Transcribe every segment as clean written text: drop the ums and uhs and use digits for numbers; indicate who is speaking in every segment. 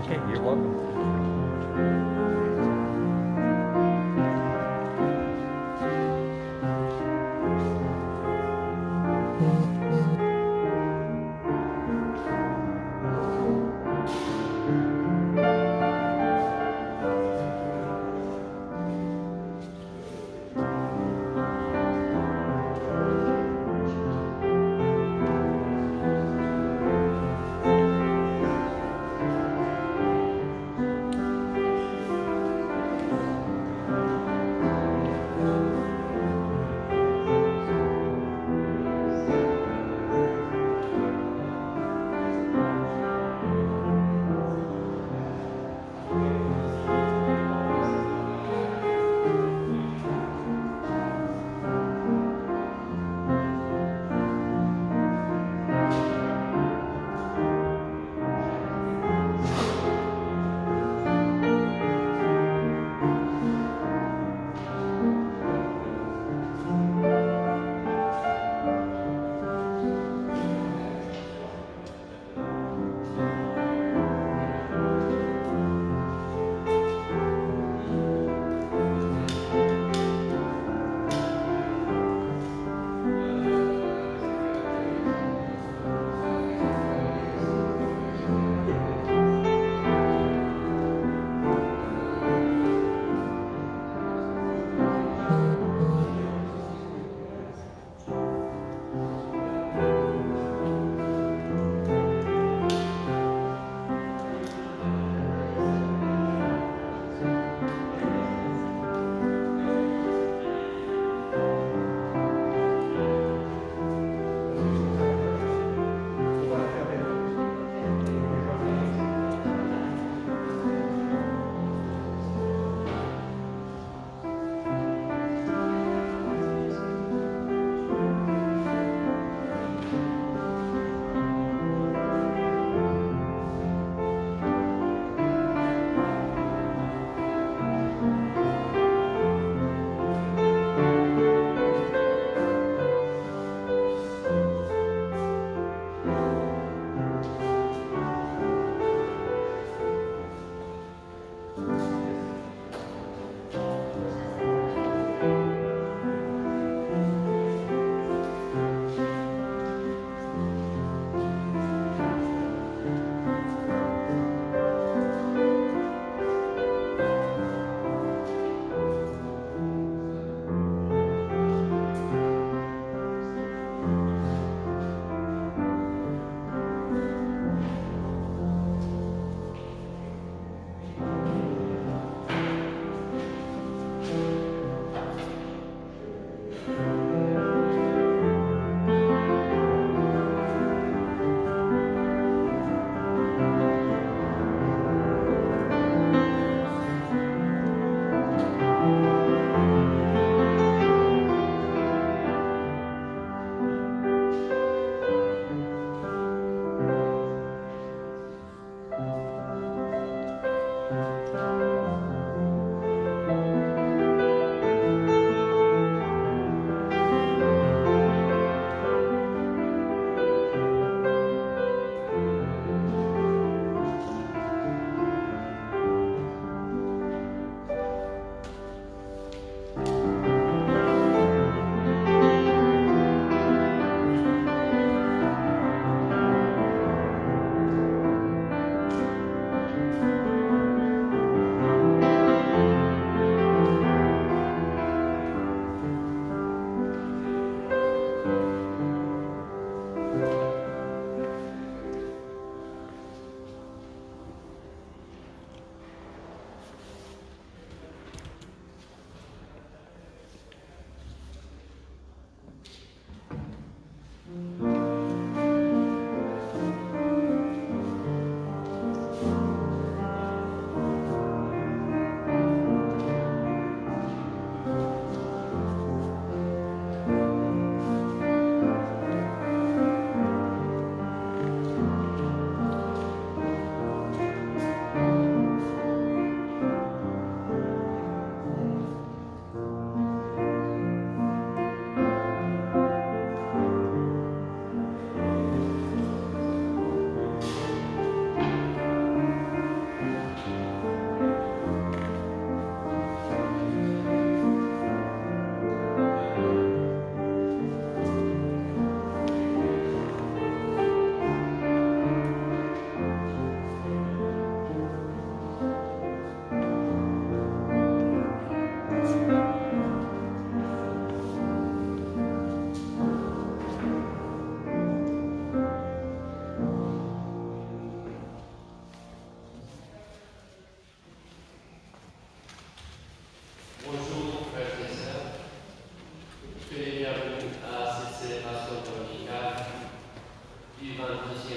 Speaker 1: Okay, you're welcome.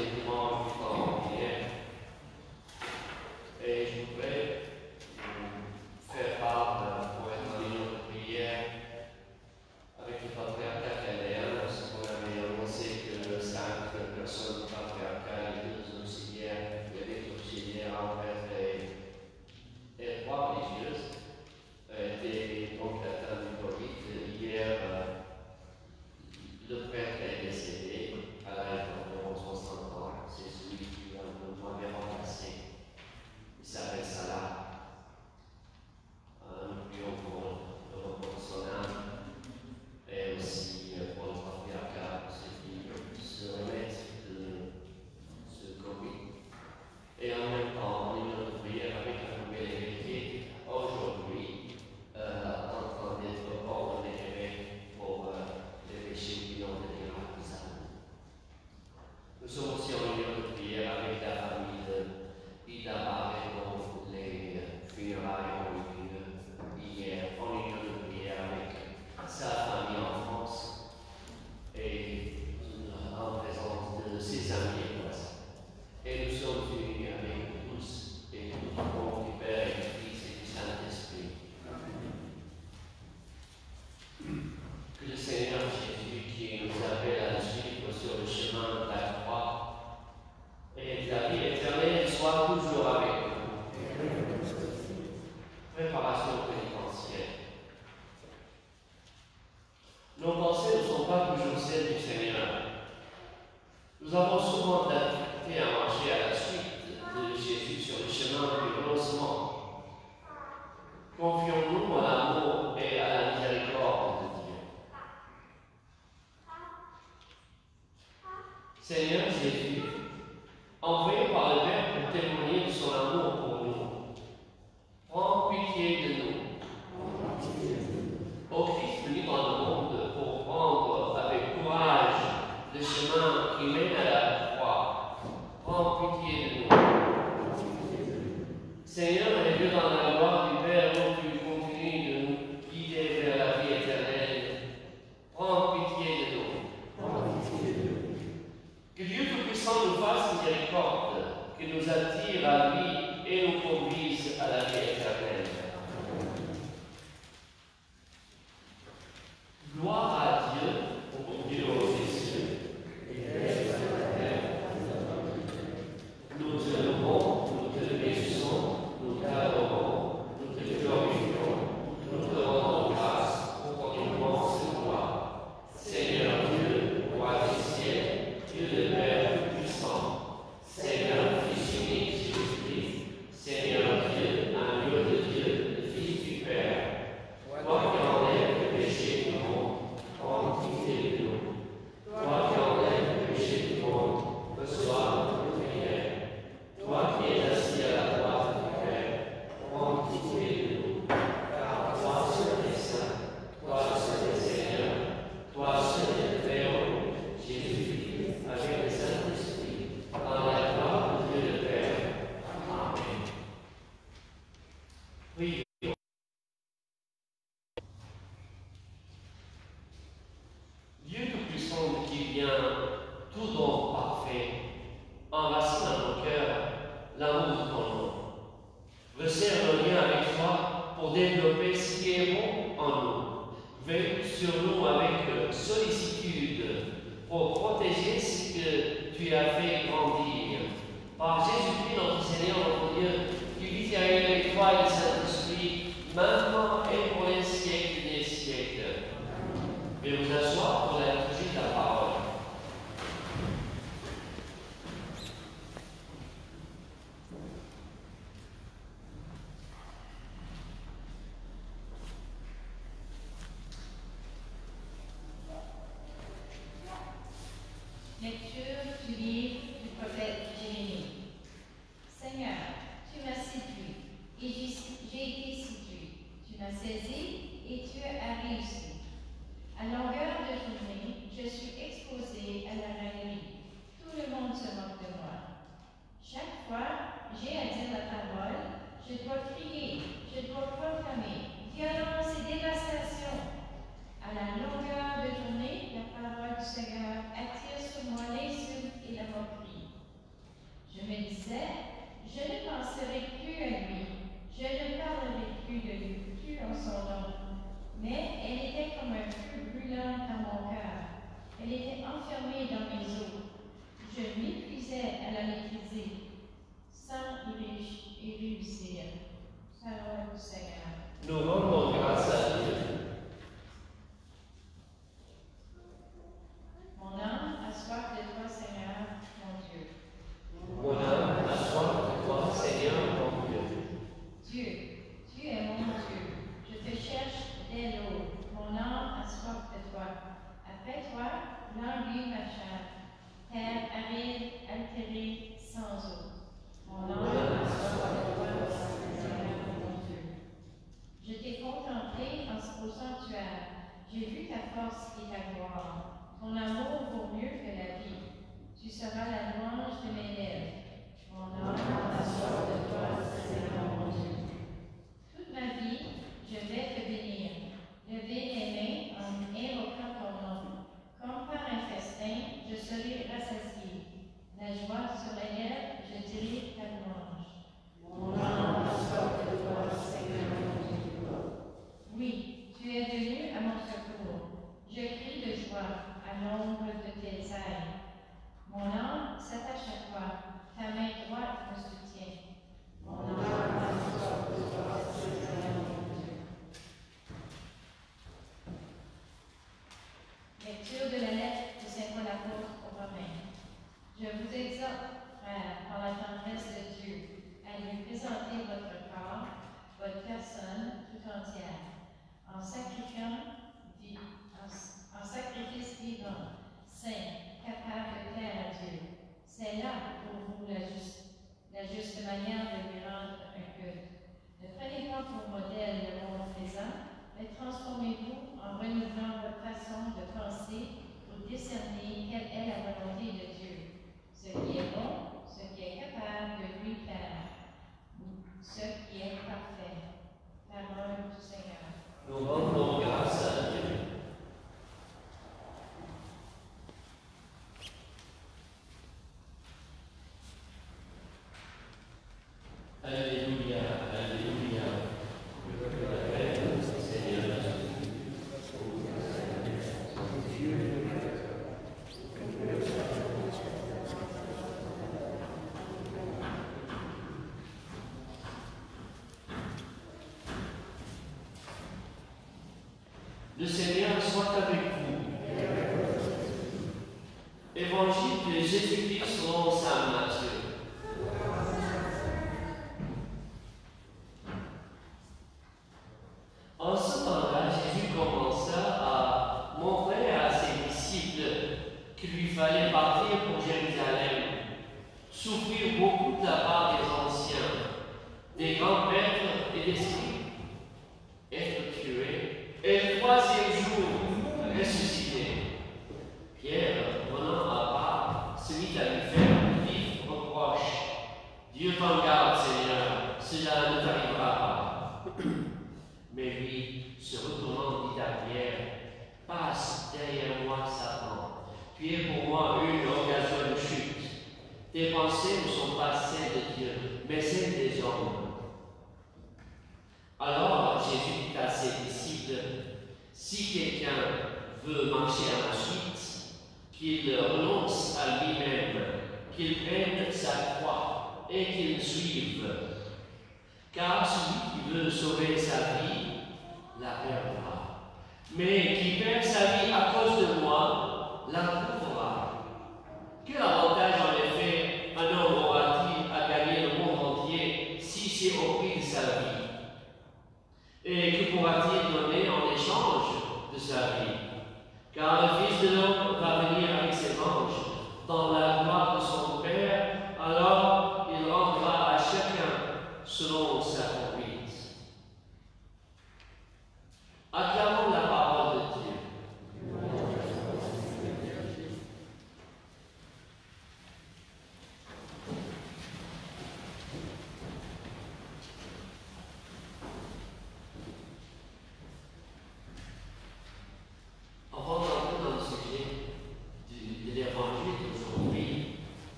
Speaker 2: deuxième dimanche du temps ordinaire. Et je voudrais faire part pour être en union de prière avec le patriarcat canadien, parce qu'on avait annoncé que 5 personnes du patriarcat et 2 auxiliaires, il y avait des auxiliaires envers les 3 religieuses, étaient donc atteints du Covid. Hier, le prêtre est décédé à l'âge d'environ 60 ans. C'est celui qui m'avait remplacé. Il s'appelle Salah. Nous prions pour le repos de son âme et aussi pour le patriarcat, pour ceux qui se remettent de ce Covid. Et en même temps, en union de prière avec la nouvelle vérité, aujourd'hui, en train d'être ordonné pour les péchés qui ont été artisanaux. Nous sommes aussi en union de prière avec la famille d'Ida Barret, dont les funérailles ont eu lieu hier, en union de prière avec sa famille en France et en présence de ses amis et voisins. Et nous sommes unis avec vous tous et tout au nom du Père et du Fils et du Saint-Esprit. Que le Seigneur Jésus, qui nous appelle à le suivre sur le chemin de la croix et de la vie éternelle, soit toujours avec nous. Préparation pénitentielle. Nos pensées ne sont pas toujours celles du Seigneur. Nous avons souvent de la difficulté à marcher à la suite de Jésus sur le chemin du renoncement. Confions-nous à l'amour et à la miséricorde de Dieu. Seigneur Jésus, envoyé par le Père pour témoigner de son amour pour nous, prends pitié de nous. Ô Christ venu dans le monde pour prendre avec courage le chemin qui mène à la croix, prends pitié de nous. Seigneur, élevé dans la gloire du Père, dont tu continues de nous guider vers la vie éternelle, prends pitié de nous. Que Dieu Tout-Puissant nous fasse miséricorde, qu'il nous attire à lui et nous conduise à la vie éternelle. Gloire à Dieu, au Dieu des cieux, et paix sur la terre. Nous te louons, nous te bénissons, nous t'adorons, nous te glorifions, nous te rendons grâce pour ton immense gloire. Seigneur Dieu, roi des ciels, Dieu le Père Tout-Puissant, Seigneur Fils unique Jésus-Christ, Seigneur Dieu, agneau de Dieu, le Fils du Père, toi qui enlèves le péché du monde, prends pitié de nous. Toi qui enlèves le péché du monde, reçois nos prières. Toi qui es assis à la droite du Père, prends pitié de nous. Car toi seul es saint, toi seul es Seigneur, toi seul es Très-Haut, Jésus-Christ, avec le Saint-Esprit, dans la gloire de Dieu le Père. Amen. Oui. Dieu Tout-Puissant qui vient, tout don parfait, enracine dans nos cœurs l'amour de ton nom. Resserre nos liens avec toi pour développer ce qui est bon en nous. Veille sur nous avec sollicitude pour protéger ce que tu as fait grandir. Par Jésus-Christ, notre Seigneur, notre Dieu, qui vit avec toi et le Saint-Esprit, maintenant et pour les siècles des siècles. Veuillez vous asseoir pour la liturgie de la parole.
Speaker 3: Lecture du livre du prophète Jérémie. Seigneur, tu m'as séduit et j'ai été séduit. Tu m'as saisi et tu as réussi. À longueur de journée, je suis exposé à la raillerie. Tout le monde se moque de moi. Chaque fois, j'ai à dire la parole, je dois crier, je dois proclamer violence et dévastation. À la longueur de journée, la parole du Seigneur attire sur moi l'insulte et la moquerie.
Speaker 2: Nous rendons grâce à Dieu.
Speaker 3: Mon âme a soif de toi, Seigneur, mon Dieu.
Speaker 2: Mon âme a soif de toi, Seigneur, mon Dieu.
Speaker 3: Dieu, tu es mon Dieu. Je te cherche dès l'aube. Mon âme a soif de toi. Après toi, l'ennui m'achève. Terre aride, altérée, sans eau. Mon âme a soif de toi, Seigneur, mon Dieu. Je t'ai contemplé au sanctuaire. J'ai vu ta force et ta gloire. Ton amour vaut mieux que la vie. Tu seras la louange de mes lèvres. Mon âme a soif de toi, Seigneur, mon Dieu. Toute ma vie, je vais te bénir. Lever mes mains en invoquant ton nom. Comme par un festin, je serai rassasié. La joie sur les lèvres, je dirai ta louange. Mon âme a soif de toi, Seigneur, mon Dieu. Oui, tu es venu à mon secours. Je crie de joie à l'ombre de tes ailes. Mon âme s'attache à toi. Ta main droite me soutient. Mon âme a soif de toi, Seigneur, mon Dieu. Lecture de la lettre de Saint Paul apôtre aux Romains. Je vous exhorte, frères, par la tendresse de Dieu, à lui présenter votre corps, votre personne tout entière, en sacrifice vivant, saint, capable de plaire à Dieu. C'est là pour vous la juste manière de lui rendre un culte. Ne prenez pas pour modèle le monde présent, mais transformez-vous en renouvelant votre façon de penser pour discerner quelle est la volonté de Dieu, ce qui est bon, ce qui est capable de lui plaire, ce qui est parfait. Parole du Seigneur.
Speaker 2: Nous rendons grâce à Dieu. Alléluia, Alléluia. Seigneur Le Seigneur soit avec vous. Évangile de Jésus-Christ selon saint Matthieu. En ce temps-là, Jésus commença à montrer à ses disciples qu'il lui fallait partir pour Jérusalem, souffrir beaucoup de la part des anciens, des grands prêtres et des scribes, être tué, et le troisième jour ressuscité. Pierre, prenant à part, se mit à lui faire un vif reproche. Dieu t'en garde, Seigneur, cela ne t'arrivera pas. Mais lui, se retournant, dit à Pierre, passe derrière moi, Satan. Tu es pour moi une occasion de chute. Tes pensées ne sont pas celles de Dieu, mais celles des hommes. Alors Jésus dit à ses disciples, si quelqu'un veut marcher à ma suite, qu'il renonce à lui-même, qu'il prenne sa croix et qu'il me suive. Car celui qui veut sauver sa vie, la perdra. Mais qui perd sa vie à cause de moi, la trouvera. Quel avantage en effet un homme aura-t-il à gagner le monde entier si c'est au prix de sa vie? Et que pourra-t-il donner en échange de sa vie? Car le Fils de l'homme va venir avec ses anges dans la gloire de son Père, alors il rendra à chacun selon sa conduite. Acclamons la parole de Dieu. Avant d'entrer dans le sujet de l'évangile d'aujourd'hui,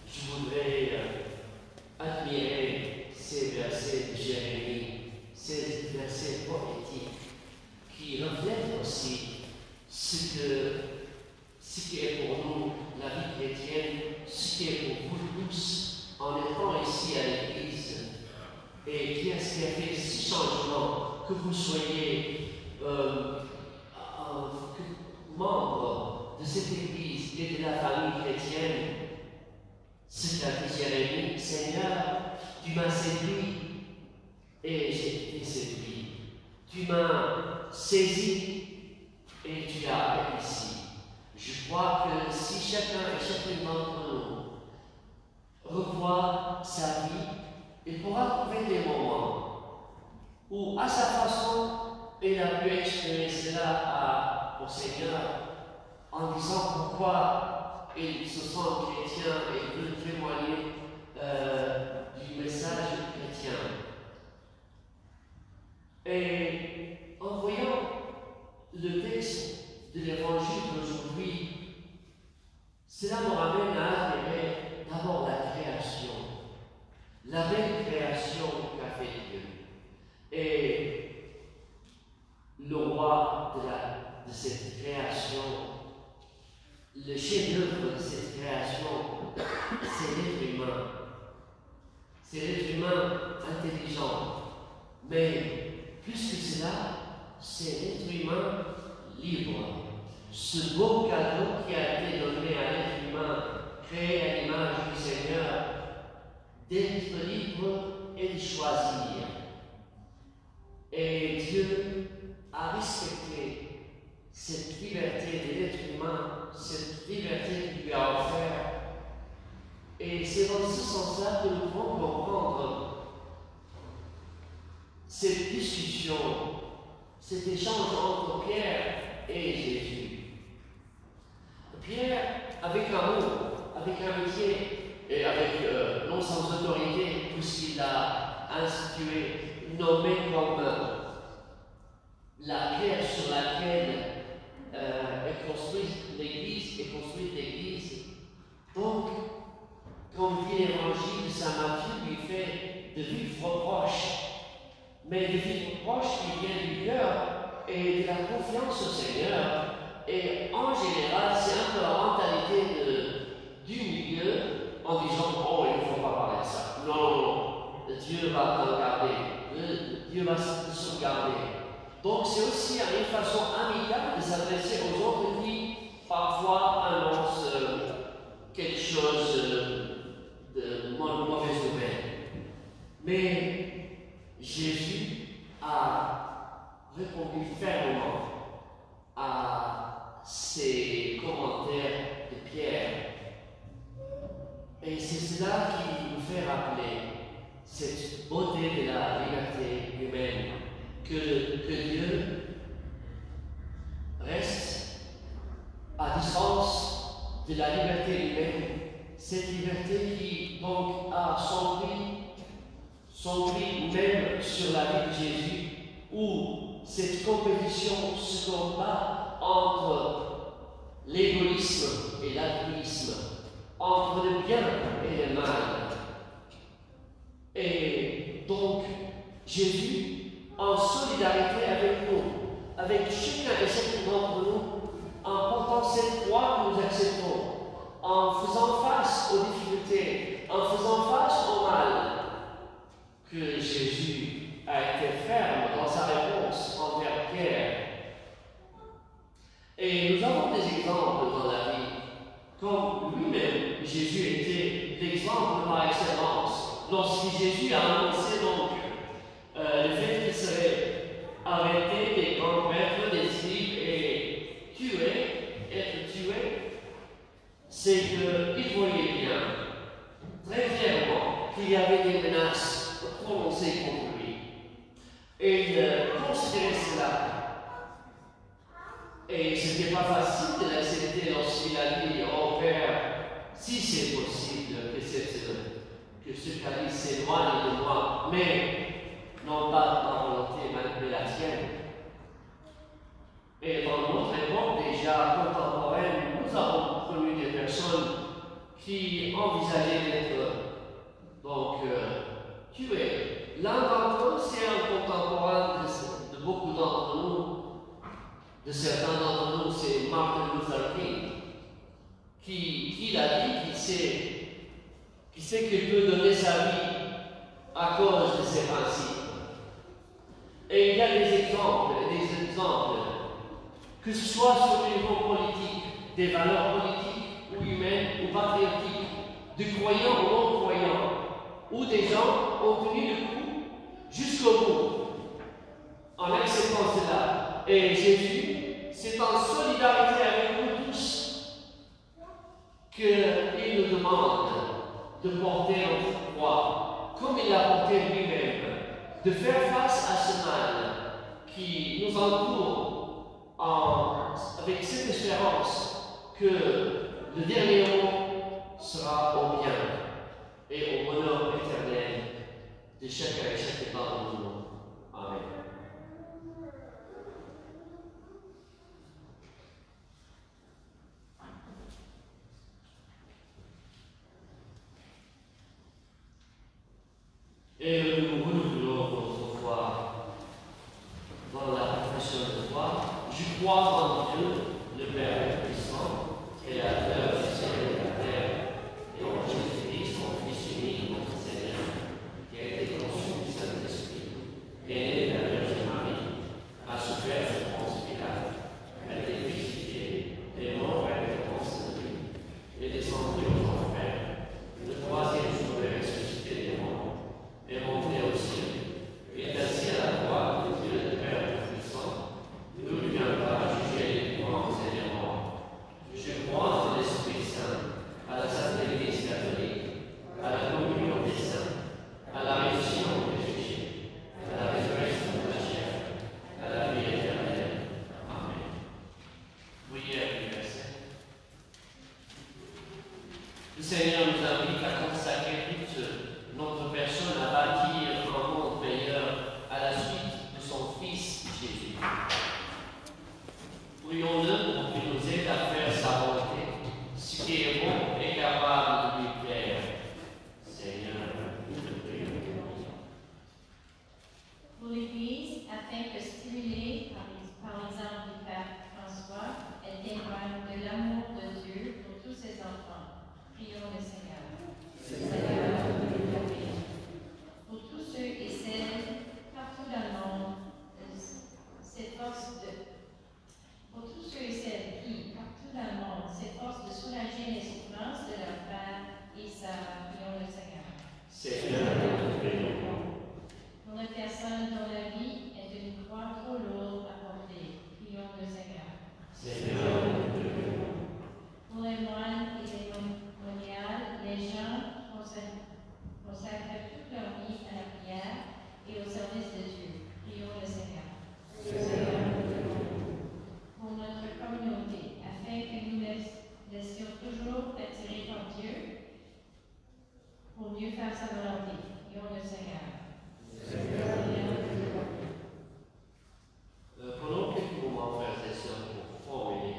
Speaker 2: je voudrais admirer ces versets de Jérémie, ces versets poétiques qui reflètent aussi ce qui est pour nous la vie chrétienne, ce qui est pour vous tous en étant ici à l'Église. Et qui a fait ce changement que vous soyez membre de cette Église et de la famille chrétienne, ce qu'a dit Jérémie, Seigneur, tu m'as séduit et j'ai été séduit. Tu m'as saisi et tu as réussi. Je crois que si chacun et chacune d'entre nous revoit sa vie, il pourra trouver des moments où, à sa façon, il a pu exprimer cela au Seigneur en disant pourquoi il se sent chrétien et veut témoigner du message chrétien. Et en voyant le texte de l'évangile d'aujourd'hui, cela me ramène à admirer d'abord la création, la belle création qu'a fait Dieu. Et le roi de cette création, le chef-d'œuvre de cette création, c'est l'être humain. C'est l'être humain intelligent. Mais plus que cela, c'est l'être humain libre. Ce beau cadeau qui a été donné à l'être humain, créé à l'image du Seigneur, d'être libre et de choisir. Et Dieu a respecté cette liberté de l'être humain, cette liberté qu'il lui a offerte. Et c'est dans ce sens-là que nous pouvons comprendre cette discussion, cet échange entre Pierre et Jésus. Pierre, avec amour, avec amitié et avec non sans autorité, puisqu'il a institué, nommé comme la pierre sur laquelle est construite l'Église, Donc, comme dit l'Évangile de Saint Matthieu, lui fait de vifs reproches, mais de vifs reproches qui viennent du cœur et de la confiance au Seigneur. Et en général, c'est un peu la mentalité du milieu en disant oh, il ne faut pas parler de ça. Non, Dieu va te garder, Dieu va te sauvegarder. Donc, c'est aussi une façon amicale de s'adresser aux autres qui parfois annoncent quelque chose de mauvaise nouvelle. Mais Jésus a répondu fermement à ces commentaires de Pierre. Et c'est cela qui nous fait rappeler cette beauté de la liberté humaine, que Dieu reste à distance de la liberté humaine, cette liberté qui donc a son prix même sur la vie de Jésus, où cette compétition se combat entre l'égoïsme et l'altruisme, entre le bien et le mal. Et donc, Jésus, en solidarité avec nous, avec chacun et chacune d'entre nous, en portant cette croix que nous acceptons, en faisant face aux difficultés, en faisant face au mal, que Jésus a été ferme dans sa réponse envers Pierre. Et nous avons des exemples dans la vie, comme lui-même, Jésus était l'exemple par excellence. Lorsque Jésus a annoncé donc le fait qu'il serait arrêté des grands prêtres, des scribes et être tué, c'est qu'il voyait bien, très clairement, qu'il y avait des menaces prononcées contre lui. Et il considérait cela. Et ce n'était pas facile de l'accepter lorsqu'il a dit oh Père, si c'est possible que ce calice s'éloigne de moi, mais non pas ma volonté, mais la tienne. Et dans notre époque déjà contemporaine, nous avons connu des personnes qui envisageaient d'être tuées. L'un d'entre eux, c'est un contemporain de beaucoup d'entre nous. De certains d'entre nous, c'est Martin Luther King, qui l'a dit, qui sait qu'il peut donner sa vie à cause de ses principes. Et il y a des exemples, que ce soit sur le niveau politique, des valeurs politiques ou humaines ou patriotiques, de croyants ou non-croyants, où des gens ont tenu le coup jusqu'au bout, en acceptant cela. Et Jésus, c'est en solidarité avec nous tous qu'il nous demande de porter notre croix, comme il l'a porté lui-même, de faire face à ce mal qui nous entoure avec cette espérance que le dernier mot sera au bien et au bonheur éternel de chacun et chacun d'entre nous. Amen. Et nous renouvelons notre foi dans la profession de foi. Je crois en Dieu, le Père puissant, Créateur du ciel et de la terre, et en Jésus-Christ, son Fils unique, notre Seigneur, qui a été conçu du Saint-Esprit, qui est né de la Vierge Marie, a souffert sous Ponce Pilate, a été crucifié, est mort et a été consacré, est descendu aux enfers, le troisième jour est ressuscité des morts, est monté au ciel, est assis à la droite de Dieu, le Père Tout-Puissant, d'où il viendra juger les vivants et les morts. Je crois en l'Esprit Saint, à la Sainte Église catholique, à la communion des saints, à la rémission des péchés, à la résurrection de la chair, à la vie éternelle. Amen. Prière universelle. Le Seigneur nous invite à consacrer toute notre personne à bâtir un monde meilleur à la suite de son Fils Jésus. Prions-le pour qu'il nous aide à faire sa volonté, ce qui est bon et capable de lui plaire. Seigneur, nous te prions.
Speaker 3: Pour l'Église, afin que stimulée par l'exemple du Pape François, elle témoigne de l'amour de Dieu pour tous ses enfants. Prions le Seigneur. Seigneur, pour tous ceux et celles partout dans le monde, pour tous ceux et celles qui, partout dans le monde, s'efforcent de soulager les souffrances de leur frère et sœurs, prions le Seigneur.
Speaker 2: Seigneur, nous te prions.
Speaker 3: Pour les personnes dont la vie est une croix trop lourde à porter, prions le Seigneur.
Speaker 2: Seigneur, nous te prions.
Speaker 3: Pour les moines et les moniales, les gens consacrent toute leur vie à la prière et au service de Dieu. Prions le Seigneur. Seigneur, pour notre communauté, afin que nous laissions toujours attirer par Dieu pour mieux faire sa volonté. Prions le Seigneur.
Speaker 2: Prenons quelques moments, frères et sœurs, pour formuler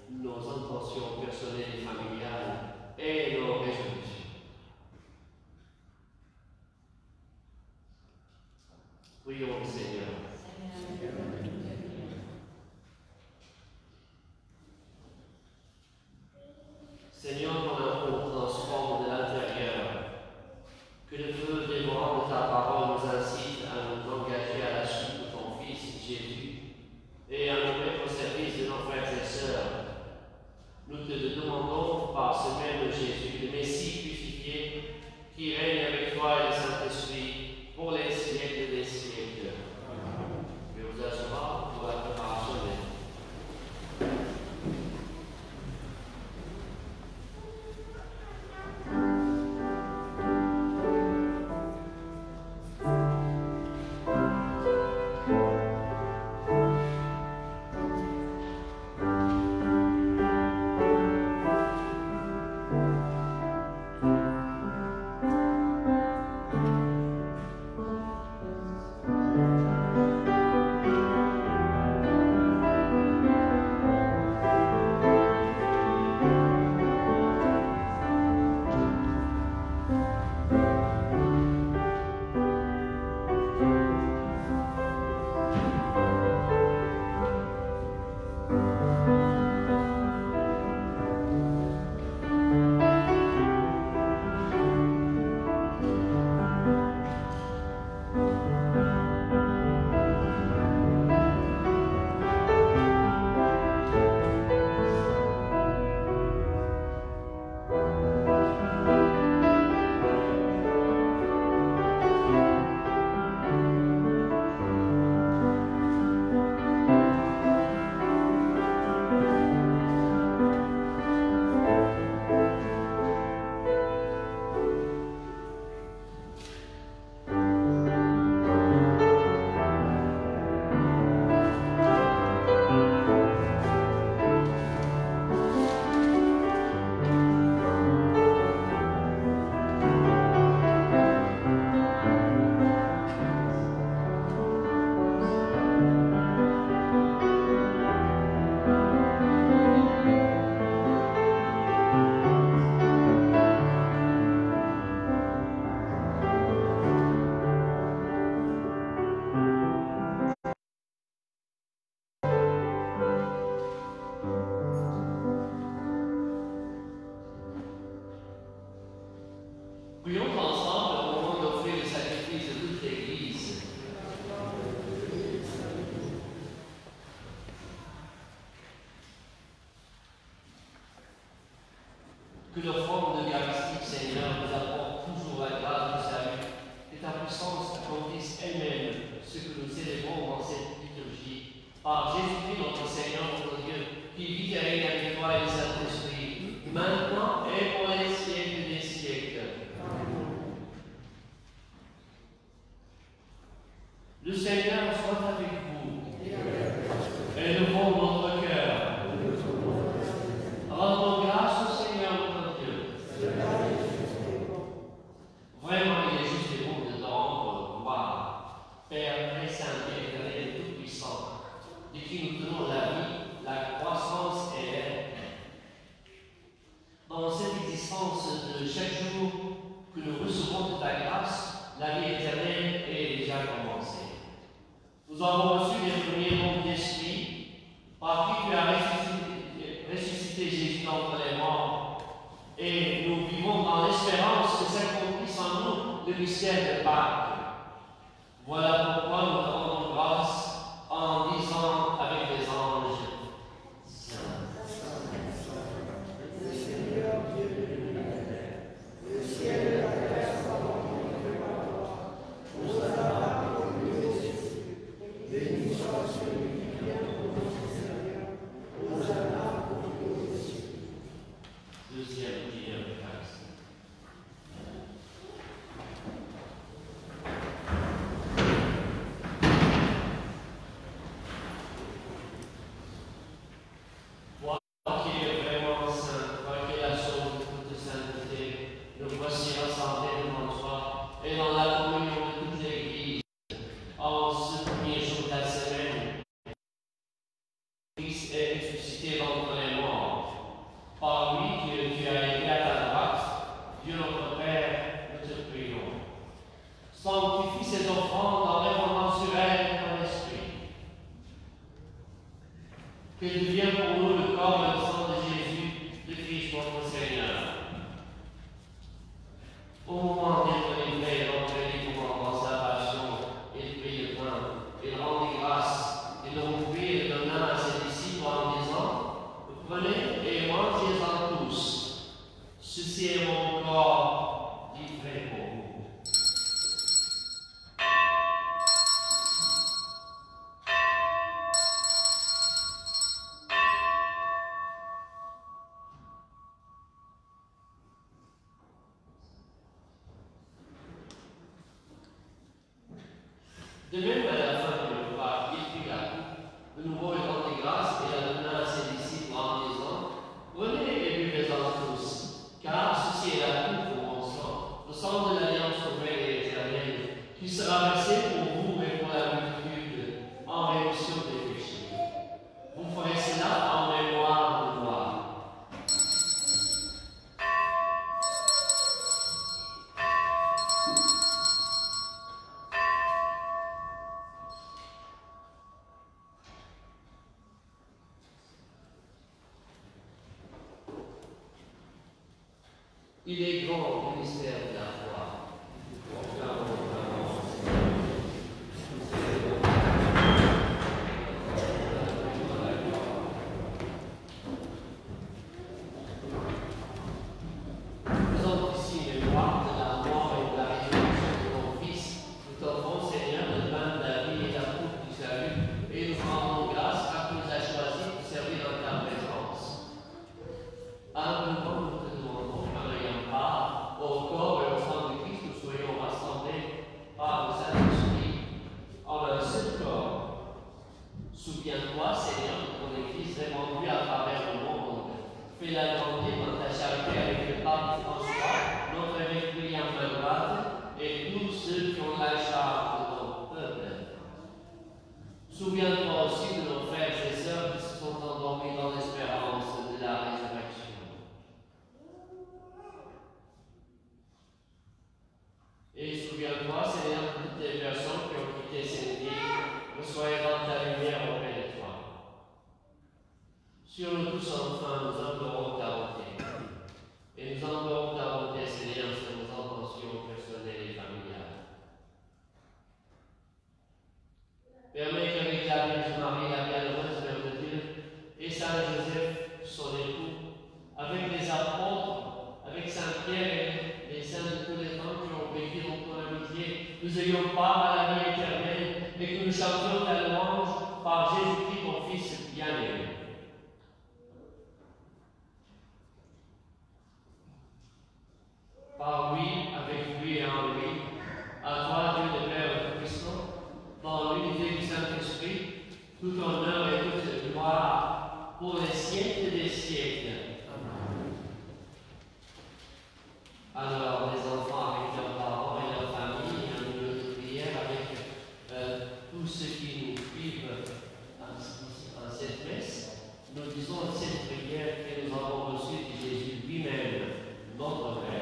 Speaker 2: nos intentions personnelles et familiales et nos résolutions. Prions le Seigneur. Seigneur, ton amour transforme de l'intérieur. Que le feu dévorant de ta parole nous incite à nous engager à la suite de ton Fils Jésus et à nous mettre au service de nos frères et sœurs. Nous te le demandons par ce même Jésus, le Messie crucifié, qui règne avec toi et le Saint-Esprit pour les siècles des siècles. Je vous asseoir pour la préparation des Prions ensemble au moment d'offrir le sacrifice de toute l'Église. Que l'offrande de l'Eucharistique, Seigneur, nous apporte toujours la grâce du salut, et ta puissance accomplisse elle-même ce que nous célébrons dans cette liturgie. Par Jésus-Christ, notre Seigneur, notre Dieu, qui vit et règne avec toi et le Saint-Esprit, maintenant et pour les siècles des siècles. Le Seigneur soit avec vous. Élevons notre cœur. Rendons grâce au Seigneur notre Dieu. Vraiment, il est juste et bon de te rendre gloire, Père très saint et éternel et tout-puissant, de qui nous tenons la vie, la croissance et l'air. Dans cette existence de chaque jour que nous recevons de ta grâce, la vie éternelle est déjà commencée. Nous avons reçu les premiers dons d'esprit, par qui tu as ressuscité Jésus d'entre les morts, et nous vivons dans l'espérance que s'accomplisse en nous le mystère de Pâques. Voilà pourquoi nous te rendons grâce en disant avec les anges, Saint, le Seigneur Dieu de l'univers, le ciel et la terre sont remplis de ta gloire. Hosanna au milieu des cieux, béni soit celui qui vient au nom du Seigneur. Hosanna au milieu des cieux. Deuxième prière de Christ. Sanctifie ces offrandes en répandant sur elles ton esprit. Qu'elles deviennent pour nous le corps et le sang de Jésus, de Christ notre Seigneur. Au moment d'être livré et d'entrer librement dans sa passion, il prit le pain, il rendit grâce, il le rompit et le donna à ses disciples en disant, prenez et mangez-en tous. Ceci est mon corps livré pour vous. De même, à la fin du repas, il prit la coupe, de nouveau il rendit grâce et la donna à ses disciples en disant, prenez et buvez-en tous, car ceci est la coupe de mon sang, le sang de l'alliance nouvelle et éternelle, qui sera versé pour vous et pour la multitude, en rémission des péchés. Vous ferez cela en mémoire de moi. Il est grand le mystère de la foi. Proclamons la mort du Seigneur. Faisons ici mémoire de la mort et de la résurrection de ton Fils. Nous t'offrons, Seigneur, le pain de la vie et la coupe du salut, et nous rendons grâce car tu nous as choisis pour servir dans ta présence. Humblement, nous te demandons, en ayant part au corps et au sang de Christ, nous soyons rassemblés par le Saint-Esprit en un seul corps. Souviens-toi, Seigneur, de ton Église répandue à travers le monde. Fais-la grandir dans ta charité avec le pape François, notre évêque William Maguade et tous ceux qui ont la charge de ton peuple. Souviens-toi aussi de nos frères et sœurs qui se sont endormis dans l'espérance de la résurrection. Et souviens-toi, Seigneur, de toutes les personnes qui ont quitté cette vie, reçoivent ta lumière auprès de toi. Sur nous tous, enfin, nous implorons ta bonté. Et nous implorons ta bonté, Seigneur, sur nos intentions. nous ayons part à la vie éternelle et que nous chantions ta louange par Jésus-Christ, ton Fils bien-aimé. Par lui, avec lui et en lui, à toi, Dieu le Père Tout-Puissant, dans l'unité du Saint-Esprit, tout honneur et toute gloire pour les siècles des siècles. Amen. Alors, les enfants avec leurs parents et leurs familles, et un lieu de prière avec tous ceux qui nous suivent en cette messe, nous disons cette prière que nous avons reçue de Jésus lui-même, notre Père.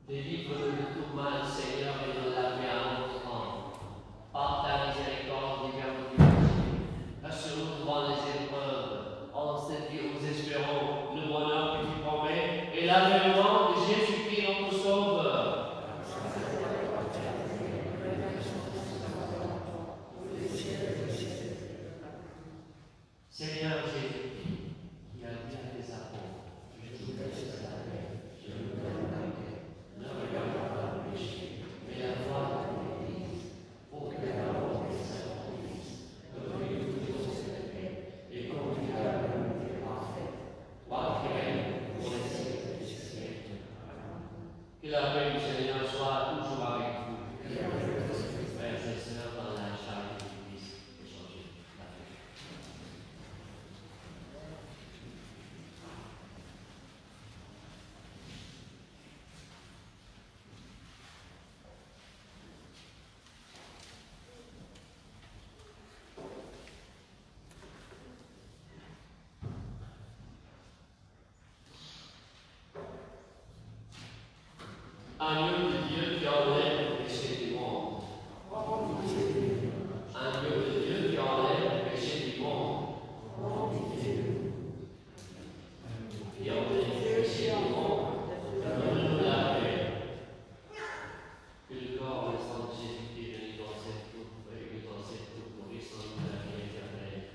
Speaker 2: Délivre-nous de tout mal, Seigneur, et de la paix à notre âme. Par ta miséricorde, libère-nous. Assure-nous devant les épreuves. En cette vie, nous espérons le bonheur que tu promets et l'avènement de Jésus-Christ, notre Sauveur. Seigneur Jésus-Christ, qui a dit à tes apôtres, je vous laisse la paix, je vous donne la paix. Ne regarde pas le péché, mais la foi de l'Église, pour que la parole des saints promises, donne-nous tous cette paix et conduise à la unité parfaite. Toi qui règnes pour les siècles des siècles. Que la paix du Seigneur soit toujours avec vous. Frères et sœurs, dans la charité du Christ, échangez la paix. Agneau de Dieu qui enlève le péché du monde. Agneau de Dieu qui enlève le péché du monde. Qui enlève le péché du monde. Donne-nous la paix. Que le corps et le sang de Jésus-Christ venu dans cette coupe et que dans cette coupe nourrissons nous la vie éternelle.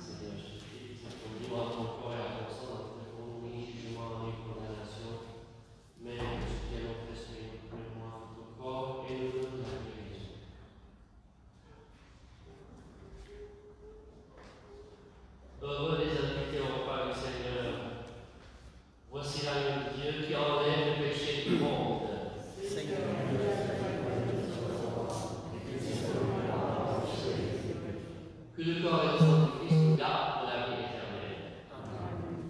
Speaker 2: Seigneur Jésus-Christ, conduis à ton corps et à ton sang, pour nous ni jugement ni condamnation. Mais que notre esprit, notre mémoire, notre corps et nous donne la guérison. Heureux les invités au repas du Seigneur. Voici l'agneau de Dieu qui enlève le péché du monde. Que le corps et le sang du Christ nous gardent pour la vie éternelle. Amen.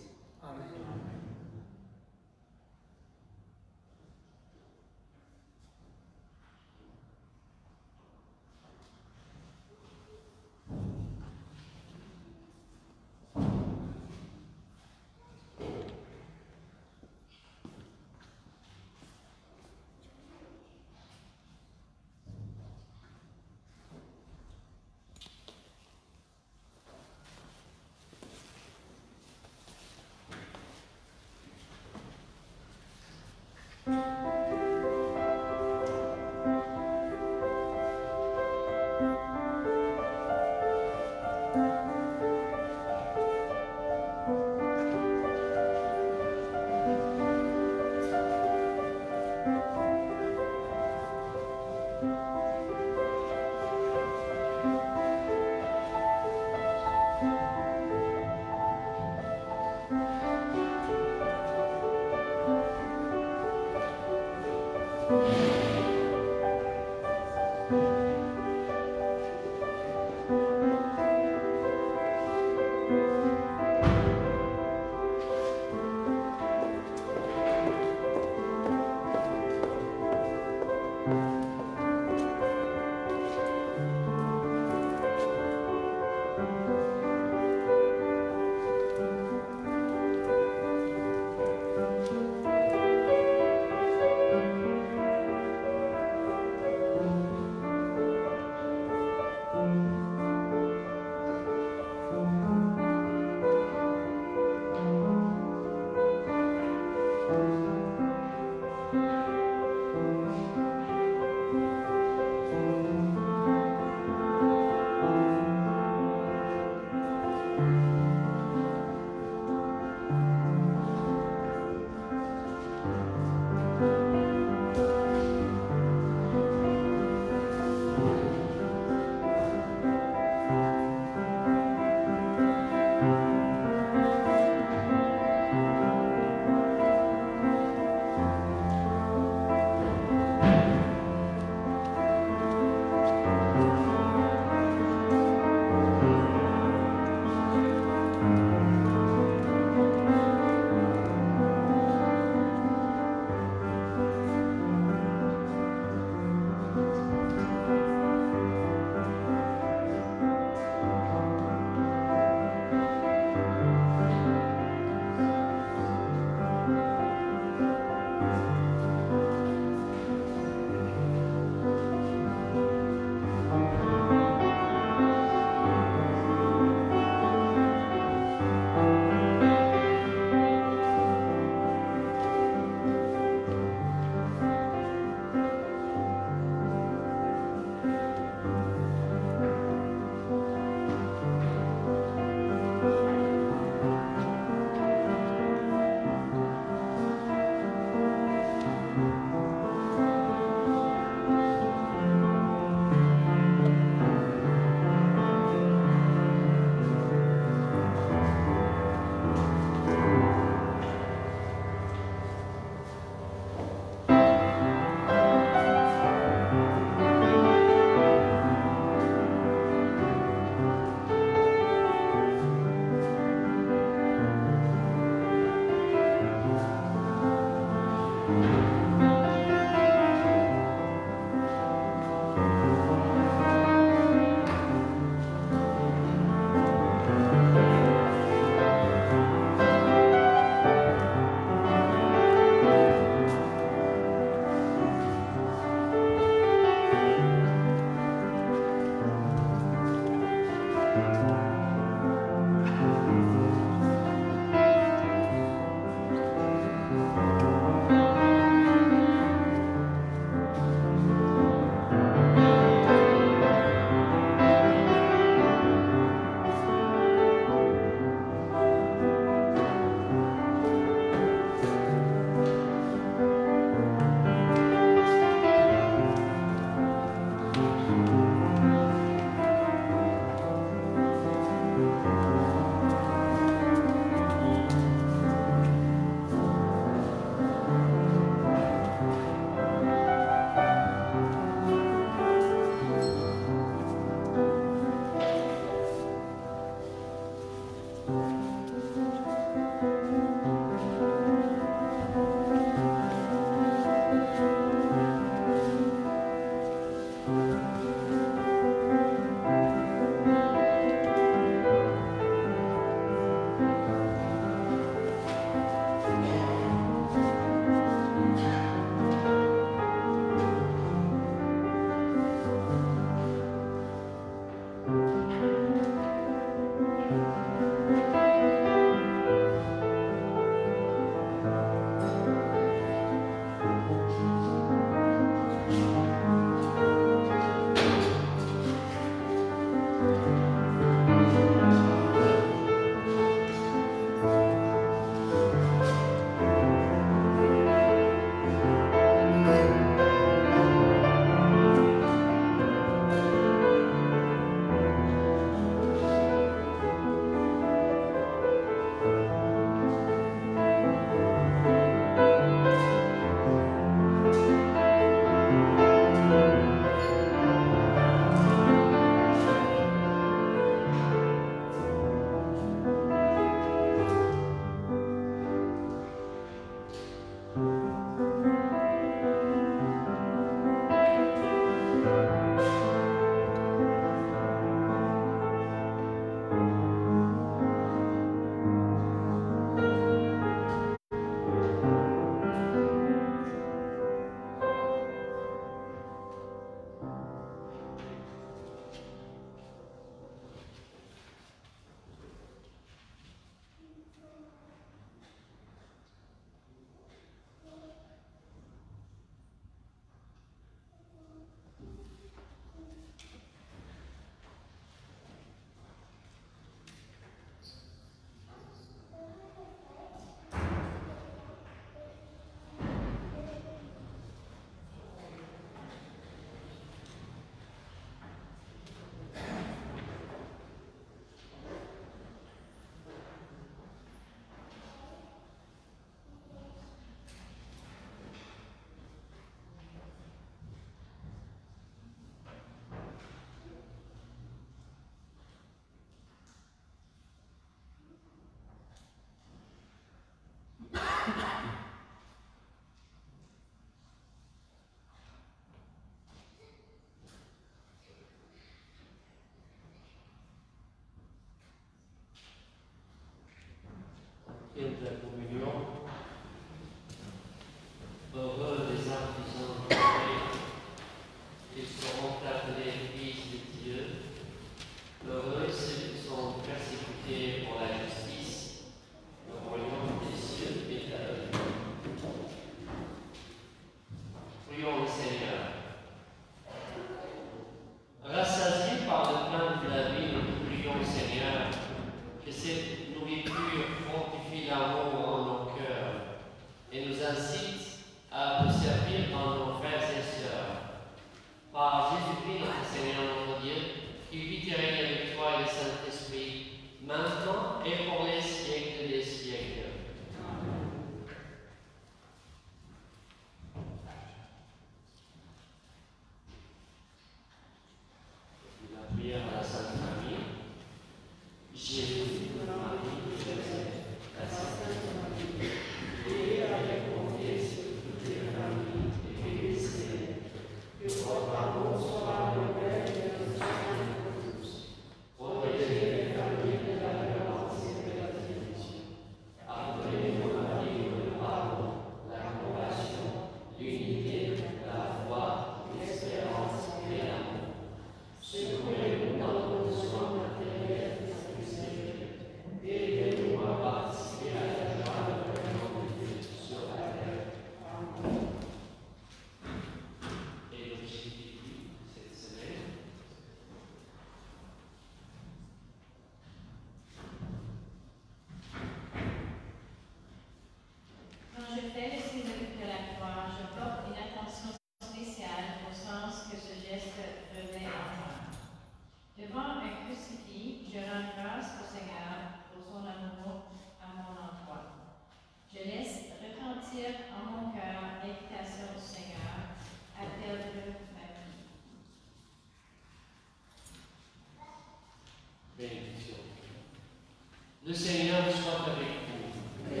Speaker 2: Le Seigneur soit avec vous.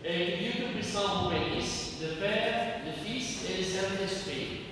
Speaker 2: Et que Dieu Tout-Puissant vous bénisse, le Père, le Fils et le Saint-Esprit.